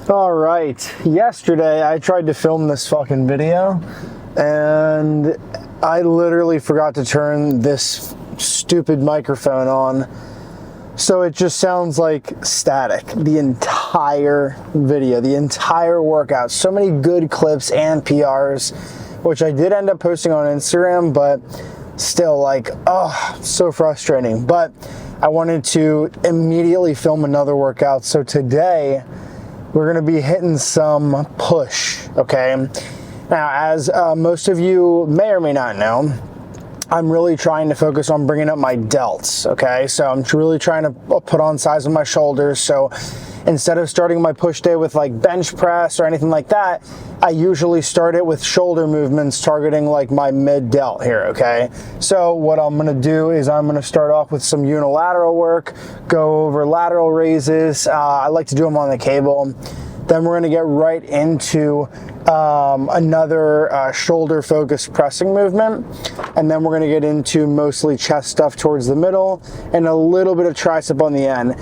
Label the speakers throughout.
Speaker 1: All right, yesterday I tried to film this fucking video and I literally forgot to turn this stupid microphone on, so it just sounds like static the entire video, the entire workout. So many good clips and PRs, which I did end up posting on Instagram, but still, like, oh, so frustrating. But I wanted to immediately film another workout, so today we're gonna be hitting some push, okay? Now, as most of you may or may not know, I'm really trying to focus on bringing up my delts, okay? So I'm really trying to put on size on my shoulders. So instead of starting my push day with like bench press or anything like that, I usually start it with shoulder movements targeting like my mid delt here, okay? So what I'm gonna do is I'm gonna start off with some unilateral work, go over lateral raises. I like to do them on the cable. Then we're gonna get right into another shoulder focused pressing movement. And then we're gonna get into mostly chest stuff towards the middle and a little bit of tricep on the end.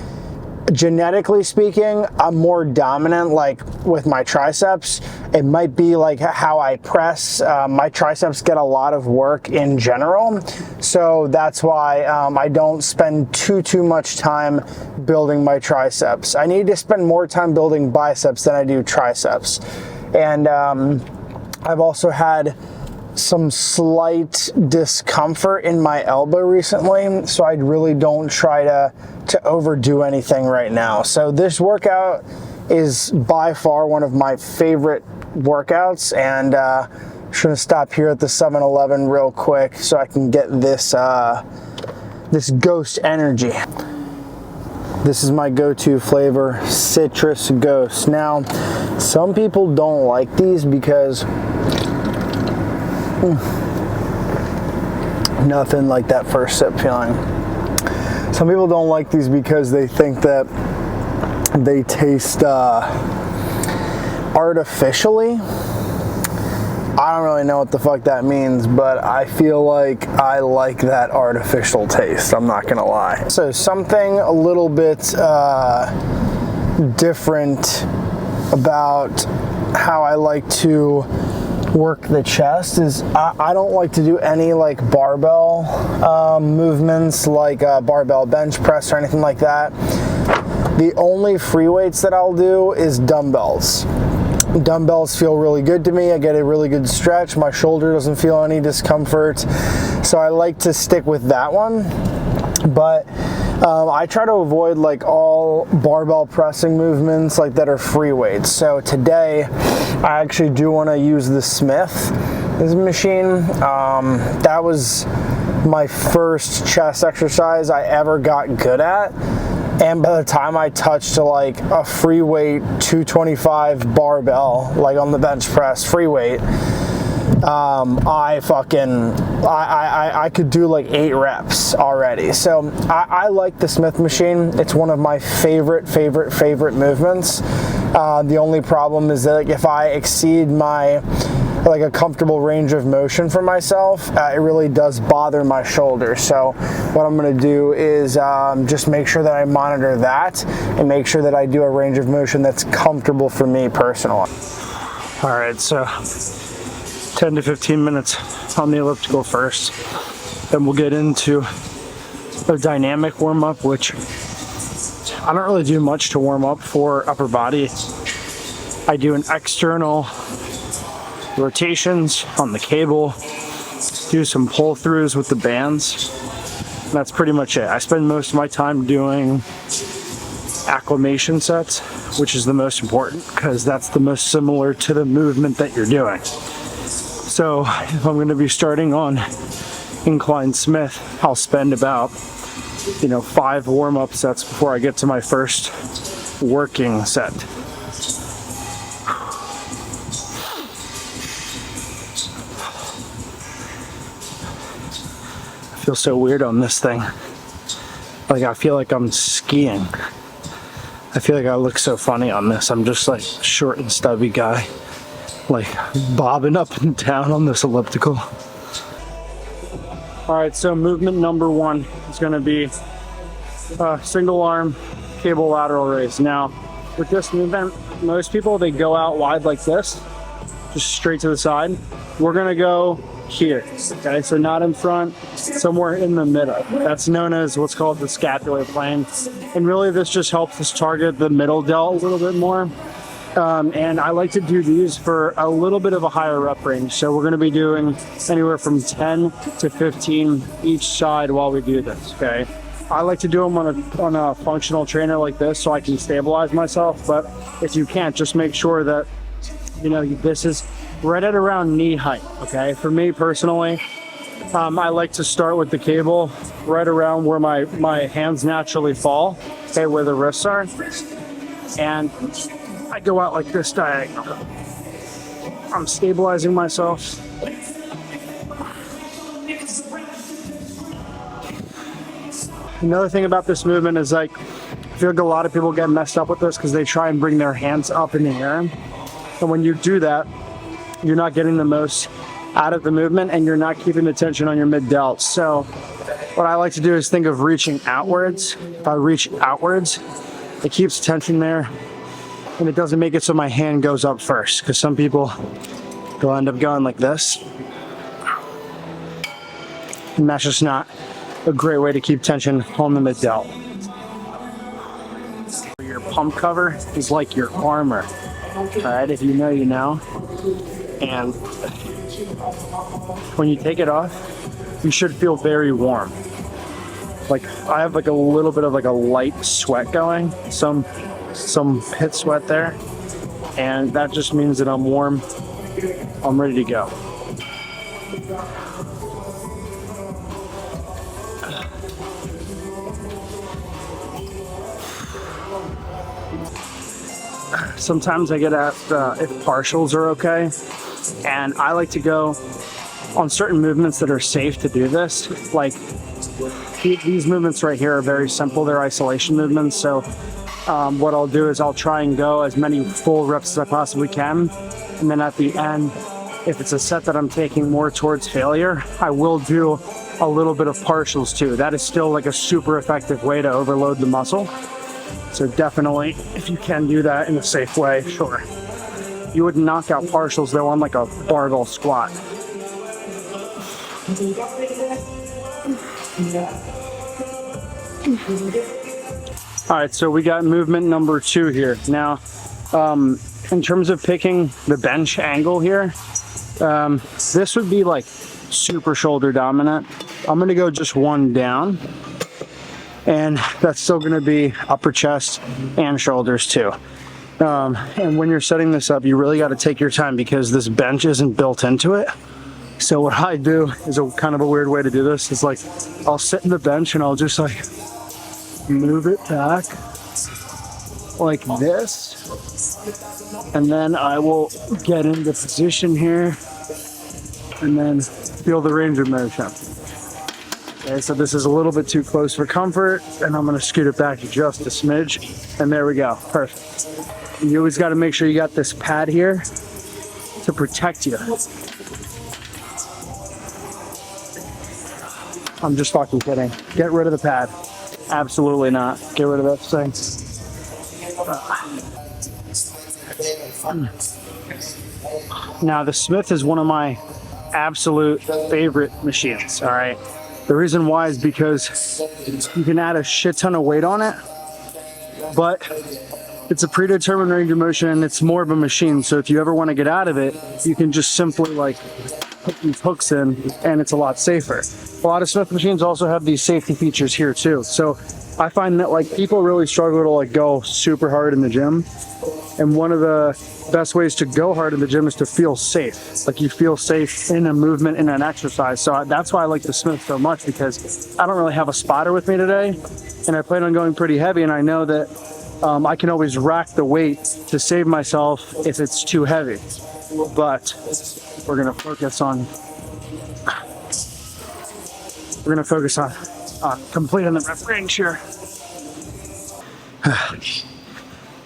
Speaker 1: Genetically speaking, I'm more dominant like with my triceps. It might be like how I press. My triceps get a lot of work in general, so that's why I don't spend too much time building my triceps. I need to spend more time building biceps than I do triceps. And I've also had some slight discomfort in my elbow recently, so I really don't try to overdo anything right now. So this workout is by far one of my favorite workouts, and I'm just gonna stop here at the 7-Eleven real quick so I can get this this Ghost energy. This is my go-to flavor, Citrus Ghost. Now, some people don't like these because nothing like that first sip feeling. Some people don't like these because they think that they taste artificially. I don't really know what the fuck that means, but I feel like I like that artificial taste, I'm not gonna lie. So something a little bit different about how I like to work the chest is I don't like to do any like barbell movements, like barbell bench press or anything like that. The only free weights that I'll do is dumbbells. Dumbbells feel really good to me. I get a really good stretch. My shoulder doesn't feel any discomfort, so I like to stick with that one. But I try to avoid like all barbell pressing movements like that are free weights. So today I actually do want to use the Smith, this machine. That was my first chest exercise I ever got good at, and by the time I touched to like a free weight 225 barbell, like on the bench press free weight, I could do like 8 reps already. So I like the Smith machine. It's one of my favorite movements. The only problem is that like if I exceed my like a comfortable range of motion for myself, it really does bother my shoulder. So what I'm gonna do is just make sure that I monitor that and make sure that I do a range of motion that's comfortable for me personally. All right, so 10 to 15 minutes on the elliptical first. Then we'll get into a dynamic warm-up, which I don't really do much to warm up for upper body. I do an external rotations on the cable, do some pull-throughs with the bands. And that's pretty much it. I spend most of my time doing acclimation sets, which is the most important because that's the most similar to the movement that you're doing. So if I'm going to be starting on incline Smith, I'll spend about 5 warm-up sets before I get to my first working set. I feel so weird on this thing. Like I feel like I'm skiing. I feel like I look so funny on this. I'm just like a short and stubby guy, like bobbing up and down on this elliptical. All right, so movement number 1 is going to be single arm cable lateral raise. Now,
Speaker 2: with this movement, most people, they go out wide like this, just straight to the side. We're gonna go here, okay? So not in front, somewhere in the middle. That's known as what's called the scapular plane. And really this just helps us target the middle delt a little bit more. And I like to do these for a little bit of a higher rep range. So we're gonna be doing anywhere from 10 to 15 each side while we do this, okay? I like to do them on a functional trainer like this so I can stabilize myself. But if you can't, just make sure that, you know, this is right at around knee height, okay? For me personally, I like to start with the cable right around where my hands naturally fall, okay, where the wrists are. And I go out like this diagonal. I'm stabilizing myself. Another thing about this movement is, like, I feel like a lot of people get messed up with this because they try and bring their hands up in the air. And when you do that, you're not getting the most out of the movement and you're not keeping the tension on your mid delts. So what I like to do is think of reaching outwards. If I reach outwards, it keeps tension there and it doesn't make it so my hand goes up first, because some people will end up going like this. And that's just not a great way to keep tension on the mid delt. Your pump cover is like your armor. All right, if you know, you know. And when you take it off, you should feel very warm. Like, I have like a little bit of like a light sweat going, some pit sweat there, and that just means that I'm warm. I'm ready to go. Sometimes I get asked if partials are okay, and I like to go on certain movements that are safe to do this. Like, these movements right here are very simple. They're isolation movements. So what I'll do is I'll try and go as many full reps as I possibly can. And then at the end, if it's a set that I'm taking more towards failure, I will do a little bit of partials too. That is still like a super effective way to overload the muscle. So definitely, if you can do that in a safe way, sure. You wouldn't knock out partials though on like a barbell squat. All right, so we got movement number 2 here. Now, in terms of picking the bench angle here, this would be like super shoulder dominant. I'm gonna go just one down, and that's still gonna be upper chest and shoulders too. And when you're setting this up, you really got to take your time because this bench isn't built into it. So what I do is a kind of a weird way to do this is, like, I'll sit in the bench and I'll just like move it back like this, and then I will get into position here and then feel the range of motion. Okay, so this is a little bit too close for comfort, and I'm going to scoot it back just a smidge, and there we go. Perfect. You always got to make sure you got this pad here to protect you. I'm just fucking kidding. Get rid of the pad. Absolutely not. Get rid of that thing. Now, the Smith is one of my absolute favorite machines, all right? The reason why is because you can add a shit ton of weight on it, but it's a predetermined range of motion and it's more of a machine. So if you ever want to get out of it, you can just simply like put these hooks in and it's a lot safer. A lot of Smith machines also have these safety features here too. So I find that like people really struggle to like go super hard in the gym. And one of the best ways to go hard in the gym is to feel safe. Like you feel safe in a movement, in an exercise. So that's why I like the Smith so much, because I don't really have a spotter with me today and I plan on going pretty heavy, and I know that I can always rack the weight to save myself if it's too heavy. But we're gonna focus on completing the rep range here.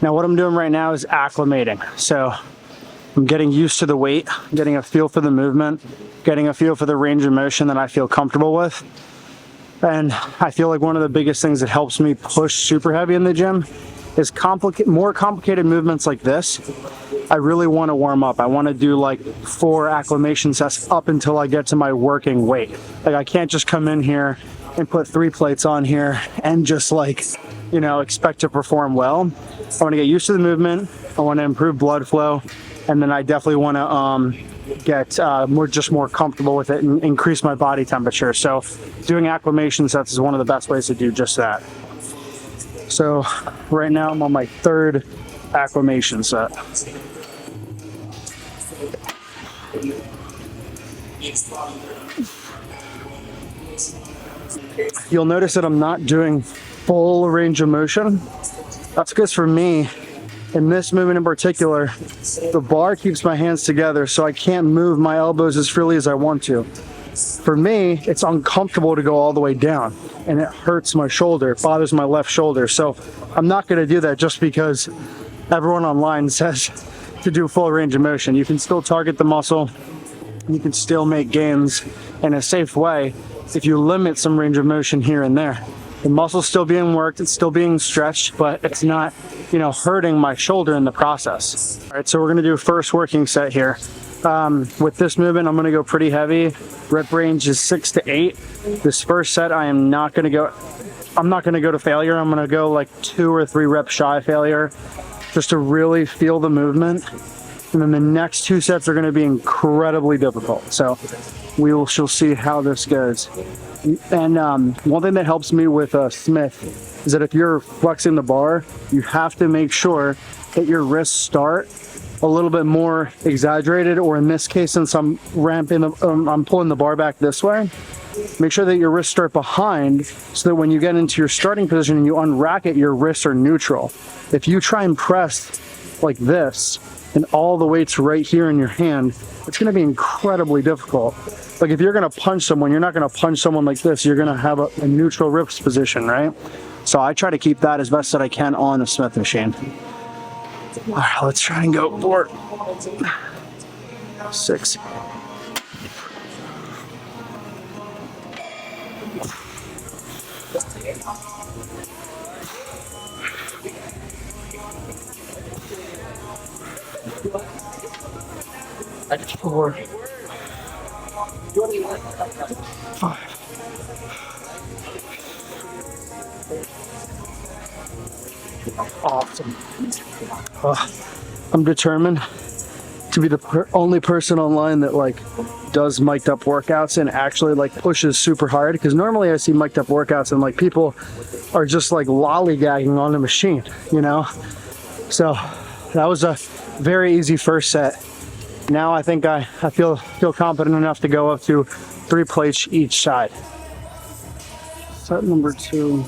Speaker 2: Now what I'm doing right now is acclimating. So I'm getting used to the weight, getting a feel for the movement, getting a feel for the range of motion that I feel comfortable with. And I feel like one of the biggest things that helps me push super heavy in the gym is more complicated movements like this, I really want to warm up. I want to do like 4 acclimation sets up until I get to my working weight. Like I can't just come in here and put 3 plates on here and just like, you know, expect to perform well. I want to get used to the movement. I want to improve blood flow, and then I definitely want to get more comfortable with it and increase my body temperature. So doing acclimation sets is one of the best ways to do just that. So right now I'm on my 3rd acclimation set. You'll notice that I'm not doing full range of motion. That's because for me, in this movement in particular, the bar keeps my hands together, so I can't move my elbows as freely as I want to. For me, it's uncomfortable to go all the way down, and it hurts my shoulder, it bothers my left shoulder. So I'm not going to do that just because everyone online says to do full range of motion. You can still target the muscle, you can still make gains in a safe way if you limit some range of motion here and there. The muscle's still being worked, it's still being stretched, but it's not, you know, hurting my shoulder in the process. All right, so we're gonna do first working set here. With this movement, I'm gonna go pretty heavy. Rep range is 6 to 8. This first set, I'm not gonna go to failure. I'm gonna go like 2 or 3 reps shy of failure, just to really feel the movement. And then the next 2 sets are gonna be incredibly difficult. So she'll see how this goes. And one thing that helps me with Smith is that if you're flexing the bar, you have to make sure that your wrists start a little bit more exaggerated, or in this case, since I'm I'm pulling the bar back this way, make sure that your wrists start behind so that when you get into your starting position and you unrack it, your wrists are neutral. If you try and press like this and all the weight's right here in your hand, it's going to be incredibly difficult. Like if you're going to punch someone, you're not going to punch someone like this. You're going to have a neutral wrist position, right? So I try to keep that as best that I can on a Smith machine. All right, let's try and go for 6. That's 4. 5. Awesome. I'm determined to be the only person online that like does mic'd up workouts and actually like pushes super hard, because normally I see mic'd up workouts and like people are just like lollygagging on the machine, you know? So that was a very easy first set. Now I think I feel confident enough to go up to 3 plates each side. Set number 2.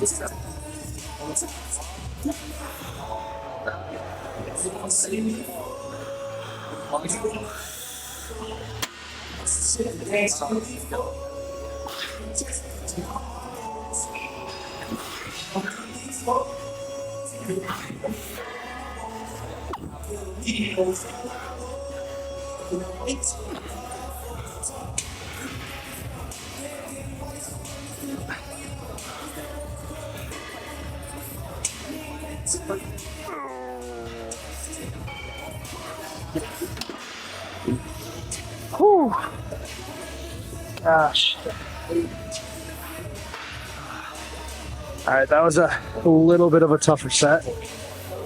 Speaker 2: Whew. Gosh. All right, that was a little bit of a tougher set.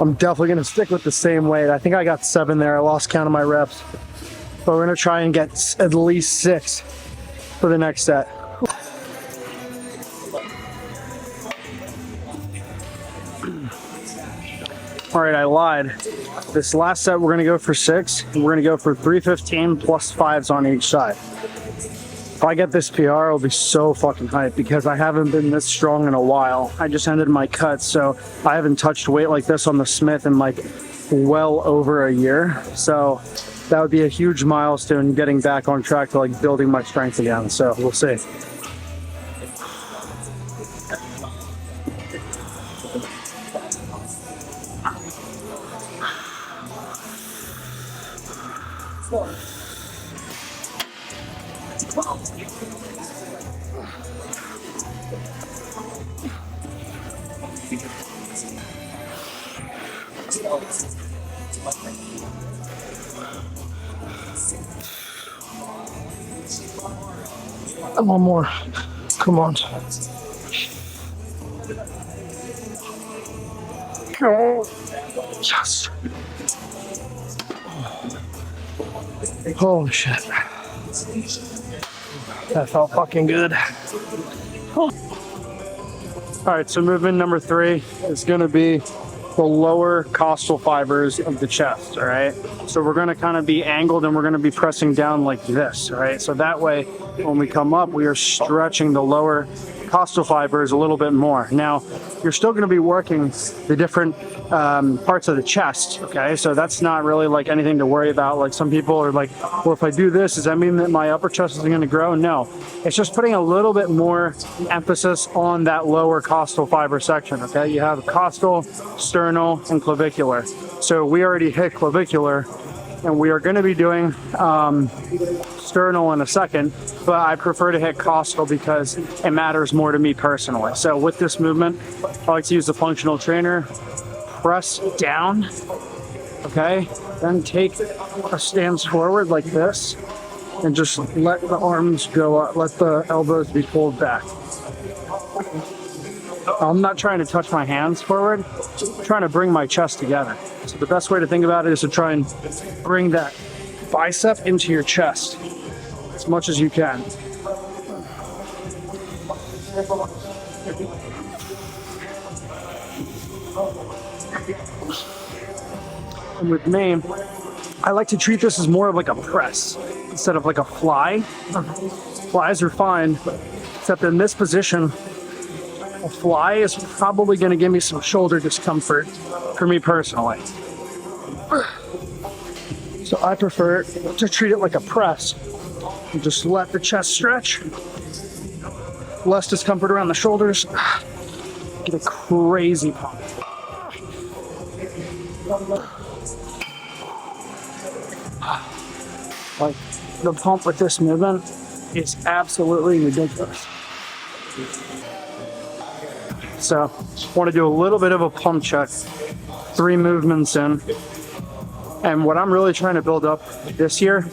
Speaker 2: I'm definitely gonna stick with the same weight. I think I got 7 there. I lost count of my reps, but we're gonna try and get at least 6 for the next set. All right, I lied. This last set, we're gonna go for 6, and we're gonna go for 315 plus 5s on each side. If I get this PR, I'll be so fucking hyped because I haven't been this strong in a while. I just ended my cut, so I haven't touched weight like this on the Smith in like well over a year. So that would be a huge milestone getting back on track to like building my strength again. So we'll see.
Speaker 1: And one more. Come on. Oh, yes. Holy shit. That felt fucking good.
Speaker 2: All right, so movement number 3 is gonna be the lower costal fibers of the chest, all right? So we're gonna kind of be angled and we're gonna be pressing down like this, all right? So that way, when we come up, we are stretching the lower costal fibers a little bit more. Now, you're still gonna be working the different parts of the chest, okay? So that's not really like anything to worry about. Like some people are like, well, if I do this, does that mean that my upper chest isn't gonna grow? No, it's just putting a little bit more emphasis on that lower costal fiber section, okay? You have costal, sternal, and clavicular. So we already hit clavicular, and we are gonna be doing sternal in a second, but I prefer to hit costal because it matters more to me personally. So with this movement, I like to use the functional trainer, press down, okay? Then take a stance forward like this, and just let the arms go up, let the elbows be pulled back. I'm not trying to touch my hands forward, I'm trying to bring my chest together. So the best way to think about it is to try and bring that bicep into your chest as much as you can. And with me, I like to treat this as more of like a press instead of like a fly. Flies are fine, except in this position, a fly is probably going to give me some shoulder discomfort for me personally. So I prefer to treat it like a press and just let the chest stretch. Less discomfort around the shoulders. Get a crazy pump. Like the pump with this movement is absolutely ridiculous. So want to do a little bit of a pump check, 3 movements in. And what I'm really trying to build up this year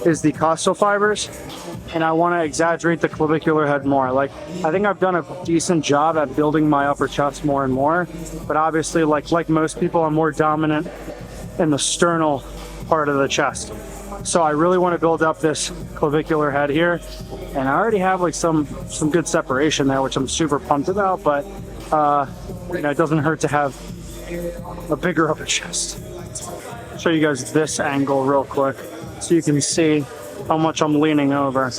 Speaker 2: is the costal fibers, and I want to exaggerate the clavicular head more. Like, I think I've done a decent job at building my upper chest more and more, but obviously like most people, I'm more dominant in the sternal part of the chest. So I really want to build up this clavicular head here, and I already have like some good separation there, which I'm super pumped about, but you know, it doesn't hurt to have a bigger upper chest. Show you guys this angle real quick so you can see how much I'm leaning over.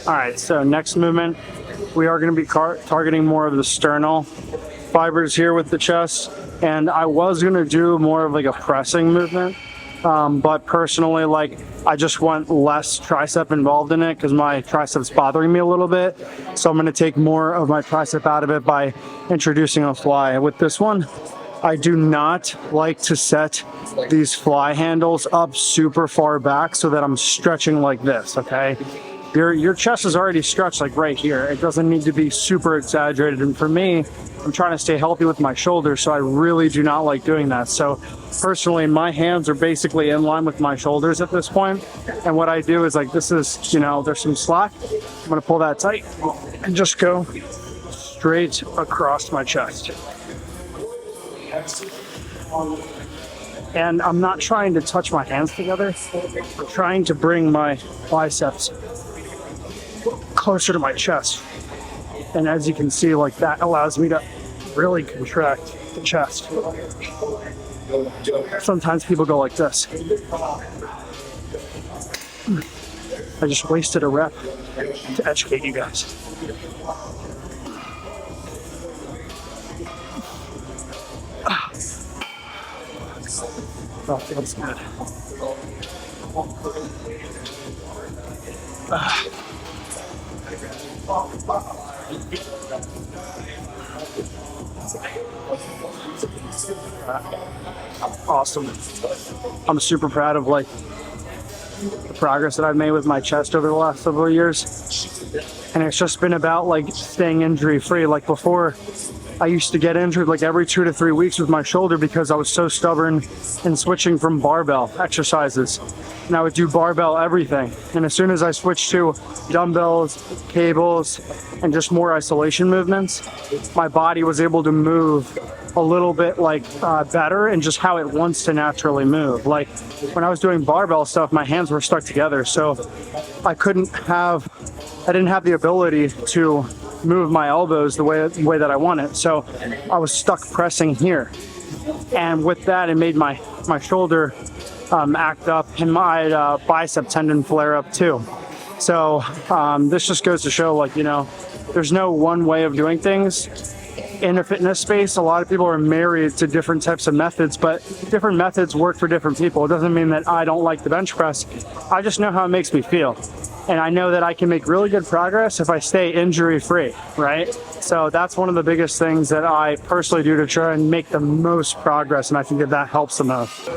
Speaker 2: All right, so next movement, we are going to be targeting more of the sternal fibers here with the chest, and I was going to do more of like a pressing movement, but personally, like, I just want less tricep involved in it because my tricep's bothering me a little bit, so I'm going to take more of my tricep out of it by introducing a fly. With this one, I do not like to set these fly handles up super far back so that I'm stretching like this, okay? Your chest is already stretched like right here. It doesn't need to be super exaggerated. And for me, I'm trying to stay healthy with my shoulders, so I really do not like doing that. So personally, my hands are basically in line with my shoulders at this point. And what I do is, like, this is, you know, there's some slack. I'm gonna pull that tight and just go straight across my chest. And I'm not trying to touch my hands together. I'm trying to bring my biceps closer to my chest. And as you can see, like, that allows me to really contract the chest. Sometimes people go like this. I just wasted a rep to educate you guys. Oh, feels good. Awesome. I'm super proud of like the progress that I've made with my chest over the last several years. And it's just been about like staying injury free. Like before, I used to get injured like every 2 to 3 weeks with my shoulder because I was so stubborn in switching from barbell exercises. And I would do barbell everything. And as soon as I switched to dumbbells, cables, and just more isolation movements, my body was able to move a little bit like better and just how it wants to naturally move. Like when I was doing barbell stuff, my hands were stuck together. So I didn't have the ability to move my elbows the way that I wanted. So I was stuck pressing here. And with that, it made my shoulder act up and my bicep tendon flare up too. So this just goes to show, like, you know, there's no one way of doing things. In a fitness space, a lot of people are married to different types of methods, but different methods work for different people. It doesn't mean that I don't like the bench press. I just know how it makes me feel. And I know that I can make really good progress if I stay injury free, right? So that's one of the biggest things that I personally do to try and make the most progress. And I think that helps the most.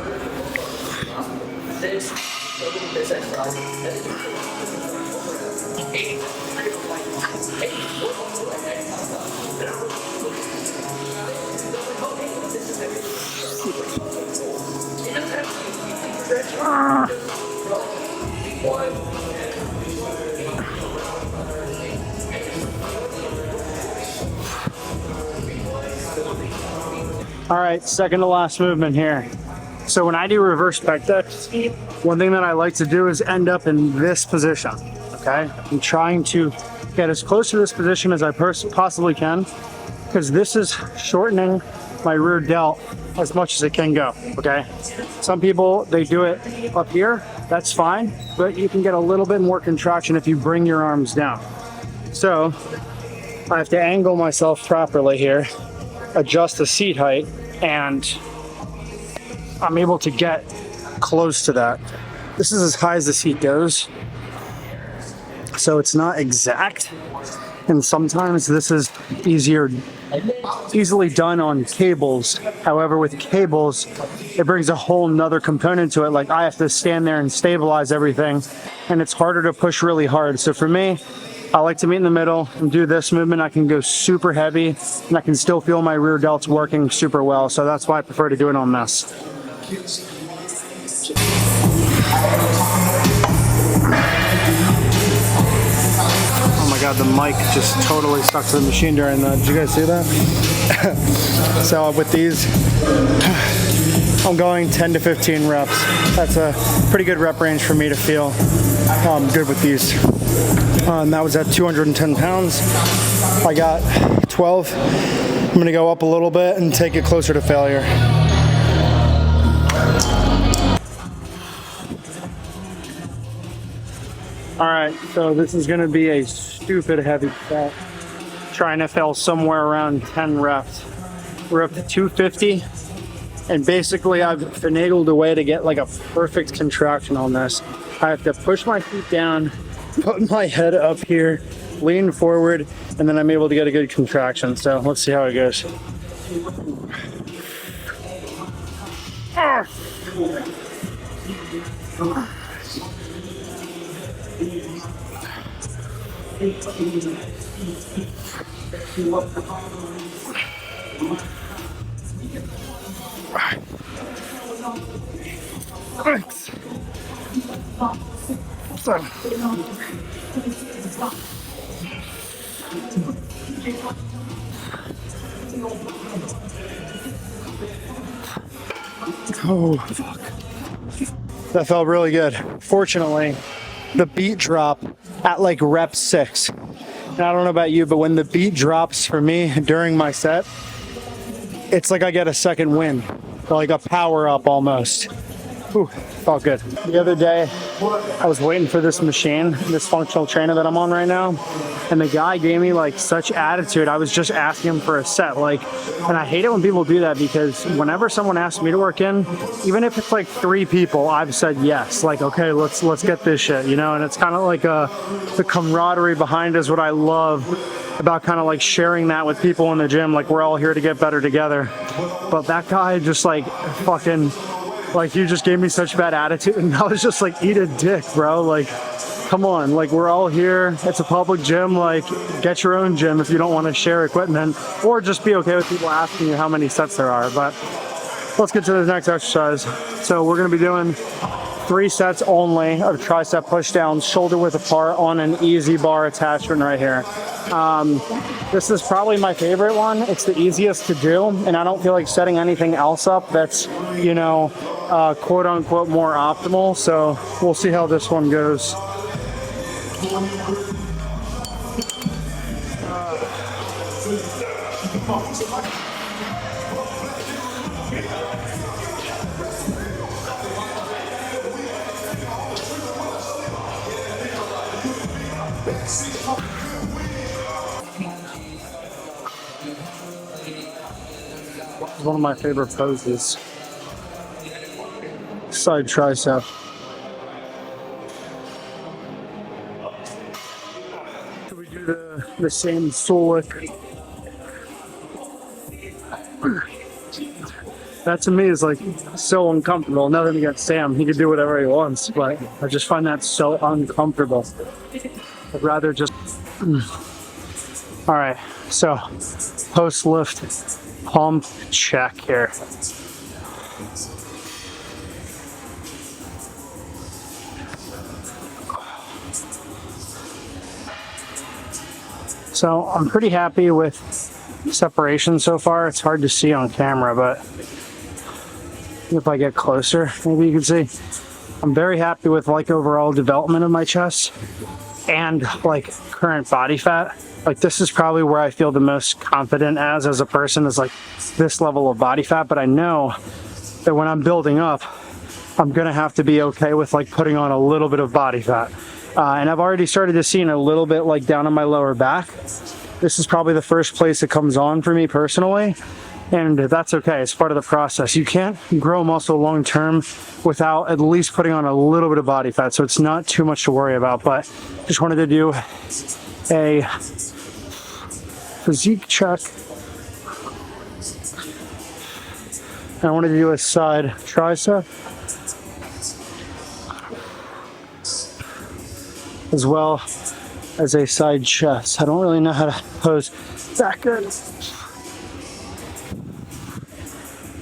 Speaker 2: All right, second to last movement here. So when I do reverse pec decks, one thing that I like to do is end up in this position, okay? I'm trying to get as close to this position as I possibly can, because this is shortening my rear delt as much as it can go, okay? Some people, they do it up here, that's fine, but you can get a little bit more contraction if you bring your arms down. So I have to angle myself properly here, adjust the seat height, and I'm able to get close to that. This is as high as the seat goes, so it's not exact, and sometimes this is easily done on cables. However, with cables, it brings a whole nother component to it. Like I have to stand there and stabilize everything, and it's harder to push really hard. So for me, I like to meet in the middle and do this movement. I can go super heavy and I can still feel my rear delts working super well. So that's why I prefer to do it on this. Oh my God, the mic just totally stuck to the machine during that. Did you guys see that? So with these, I'm going 10 to 15 reps. That's a pretty good rep range for me to feel good with these. That was at 210 pounds. I got 12. I'm gonna go up a little bit and take it closer to failure. All right, so this is gonna be a stupid heavy set. Trying to fail somewhere around 10 reps. We're up to 250. And basically I've finagled a way to get like a perfect contraction on this. I have to push my feet down, put my head up here, lean forward, and then I'm able to get a good contraction. So let's see how it goes. Thanks. Oh, fuck. That felt really good. Fortunately, the beat drop at like rep 6. And I don't know about you, but when the beat drops for me during my set, it's like I get a second win, like a power up almost. Ooh, felt good. The other day, I was waiting for this machine, this functional trainer that I'm on right now, and the guy gave me like such attitude. I was just asking him for a set, like, and I hate it when people do that, because whenever someone asks me to work in, even if it's like 3 people, I've said yes. Like, okay, let's get this shit, you know. And it's kind of like the camaraderie behind it is what I love about kind of like sharing that with people in the gym. Like, we're all here to get better together. But that guy just like fucking, like, you just gave me such bad attitude, and I was just like, eat a dick, bro. Like, come on, like, we're all here. It's a public gym. Like, get your own gym if you don't want to share equipment, or just be okay with people asking you how many sets there are. But let's get to the next exercise. So we're going to be doing 3 sets only of tricep push downs, shoulder width apart, on an easy bar attachment right here. This is probably my favorite one. It's the easiest to do, and I don't feel like setting anything else up that's, you know, quote unquote more optimal. So we'll see how this one goes. One of my favorite poses. Side tricep. Should we do the same Solik? That to me is like so uncomfortable. Nothing against Sam, he can do whatever he wants, but I just find that so uncomfortable. I'd rather just. All right, so post lift pump check here. So I'm pretty happy with separation so far. It's hard to see on camera, but if I get closer, maybe you can see. I'm very happy with like overall development of my chest and like current body fat. Like, this is probably where I feel the most confident as a person, is like this level of body fat. But I know that when I'm building up, I'm gonna have to be okay with like putting on a little bit of body fat. And I've already started to see a little bit like down on my lower back. This is probably the first place it comes on for me personally. And that's okay, it's part of the process. You can't grow muscle long term without at least putting on a little bit of body fat. So it's not too much to worry about, but just wanted to do a physique check. And I wanted to do a side tricep as well as a side chest. I don't really know how to pose that good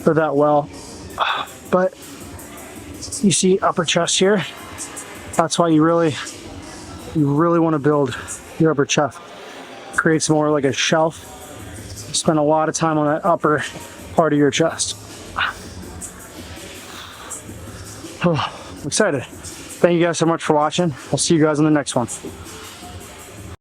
Speaker 2: or that well, but you see upper chest here. That's why you really want to build your upper chest. Creates more like a shelf. Spend a lot of time on that upper part of your chest. I'm excited. Thank you guys so much for watching. I'll see you guys in the next one.